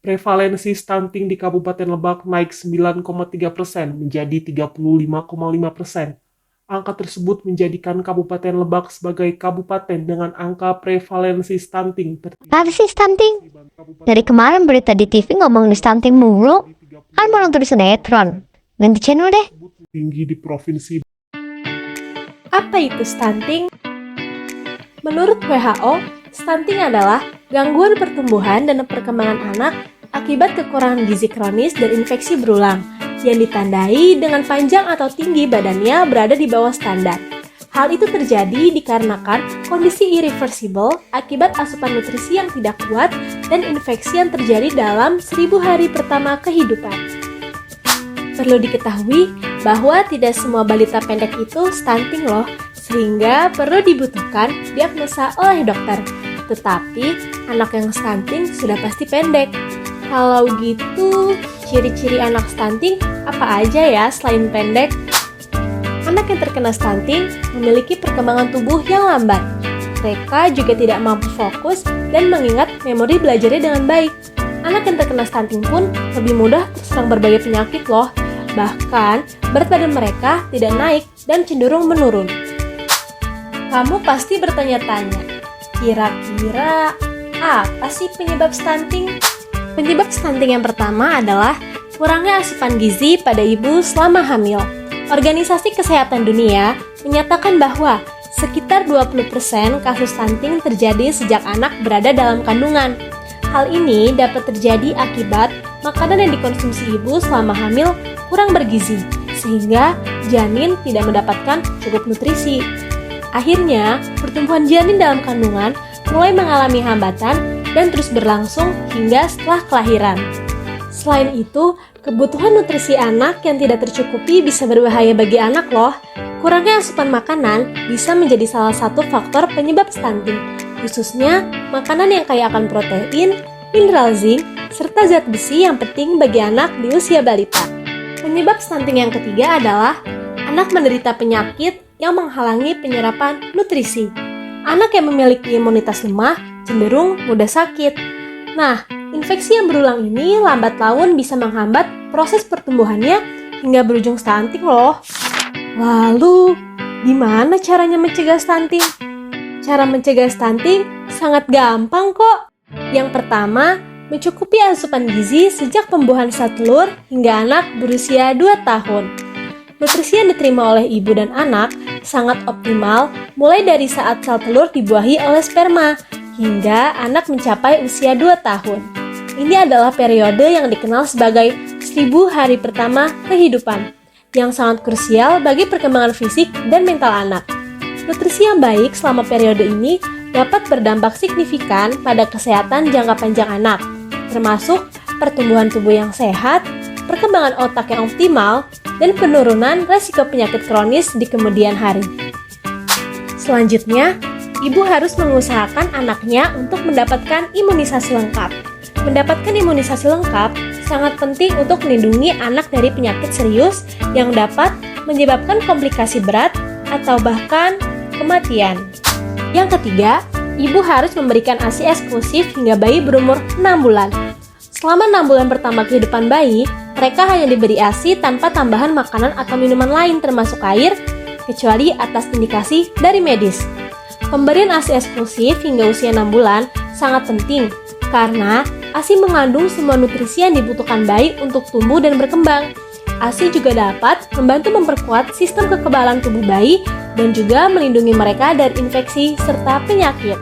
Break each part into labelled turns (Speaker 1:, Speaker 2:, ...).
Speaker 1: Prevalensi stunting di Kabupaten Lebak naik 9,3% menjadi 35,5%. Angka tersebut menjadikan Kabupaten Lebak sebagai kabupaten dengan angka prevalensi stunting tertinggi.
Speaker 2: Apa sih stunting? Dari kemarin berita di TV ngomongin stunting mulu. Kan mau nonton sinetron. Ganti channel deh.
Speaker 1: Tinggi di provinsi.
Speaker 3: Apa itu stunting? Menurut WHO, stunting adalah gangguan pertumbuhan dan perkembangan anak akibat kekurangan gizi kronis dan infeksi berulang yang ditandai dengan panjang atau tinggi badannya berada di bawah standar. Hal itu terjadi dikarenakan kondisi irreversible akibat asupan nutrisi yang tidak kuat dan infeksi yang terjadi dalam 1000 hari pertama kehidupan. Perlu diketahui bahwa tidak semua balita pendek itu stunting loh, sehingga perlu dibutuhkan diagnosa oleh dokter. Tetapi anak yang stunting sudah pasti pendek. Kalau gitu, ciri-ciri anak stunting apa aja ya selain pendek? Anak yang terkena stunting memiliki perkembangan tubuh yang lambat. Mereka juga tidak mampu fokus dan mengingat memori belajarnya dengan baik. Anak yang terkena stunting pun lebih mudah terserang berbagai penyakit loh. Bahkan, berat badan mereka tidak naik dan cenderung menurun. Kamu pasti bertanya-tanya, kira-kira apa sih penyebab stunting? Penyebab stunting yang pertama adalah kurangnya asupan gizi pada ibu selama hamil. Organisasi Kesehatan Dunia menyatakan bahwa sekitar 20% kasus stunting terjadi sejak anak berada dalam kandungan. Hal ini dapat terjadi akibat makanan yang dikonsumsi ibu selama hamil kurang bergizi, sehingga janin tidak mendapatkan cukup nutrisi. Akhirnya, pertumbuhan janin dalam kandungan mulai mengalami hambatan dan terus berlangsung hingga setelah kelahiran. Selain itu, kebutuhan nutrisi anak yang tidak tercukupi bisa berbahaya bagi anak loh. Kurangnya asupan makanan bisa menjadi salah satu faktor penyebab stunting, khususnya makanan yang kaya akan protein, mineral zinc, serta zat besi yang penting bagi anak di usia balita. Penyebab stunting yang ketiga adalah anak menderita penyakit yang menghalangi penyerapan nutrisi. Anak yang memiliki imunitas lemah cenderung mudah sakit. Nah, infeksi yang berulang ini lambat laun bisa menghambat proses pertumbuhannya hingga berujung stunting loh. Lalu, gimana caranya mencegah stunting? Cara mencegah stunting sangat gampang kok. Yang pertama, mencukupi asupan gizi sejak pembuahan sel telur hingga anak berusia 2 tahun. Nutrisi yang diterima oleh ibu dan anak sangat optimal mulai dari saat sel telur dibuahi oleh sperma hingga anak mencapai usia 2 tahun. Ini adalah periode yang dikenal sebagai 1000 hari pertama kehidupan, yang sangat krusial bagi perkembangan fisik dan mental anak. Nutrisi yang baik selama periode ini dapat berdampak signifikan pada kesehatan jangka panjang anak, termasuk pertumbuhan tubuh yang sehat, perkembangan otak yang optimal, dan penurunan resiko penyakit kronis di kemudian hari. Selanjutnya, ibu harus mengusahakan anaknya untuk mendapatkan imunisasi lengkap. Mendapatkan imunisasi lengkap sangat penting untuk melindungi anak dari penyakit serius yang dapat menyebabkan komplikasi berat atau bahkan kematian. Yang ketiga, ibu harus memberikan ASI eksklusif hingga bayi berumur 6 bulan. Selama 6 bulan pertama kehidupan bayi, mereka hanya diberi ASI tanpa tambahan makanan atau minuman lain termasuk air, kecuali atas indikasi dari medis. Pemberian ASI eksklusif hingga usia 6 bulan sangat penting karena ASI mengandung semua nutrisi yang dibutuhkan bayi untuk tumbuh dan berkembang. ASI juga dapat membantu memperkuat sistem kekebalan tubuh bayi dan juga melindungi mereka dari infeksi serta penyakit.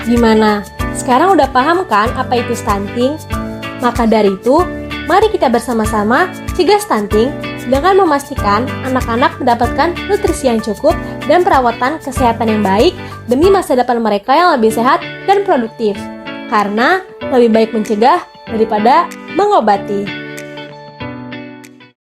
Speaker 3: Gimana? Sekarang udah paham kan apa itu stunting? Maka dari itu, mari kita bersama-sama cegah stunting dengan memastikan anak-anak mendapatkan nutrisi yang cukup dan perawatan kesehatan yang baik demi masa depan mereka yang lebih sehat dan produktif. Karena lebih baik mencegah daripada mengobati.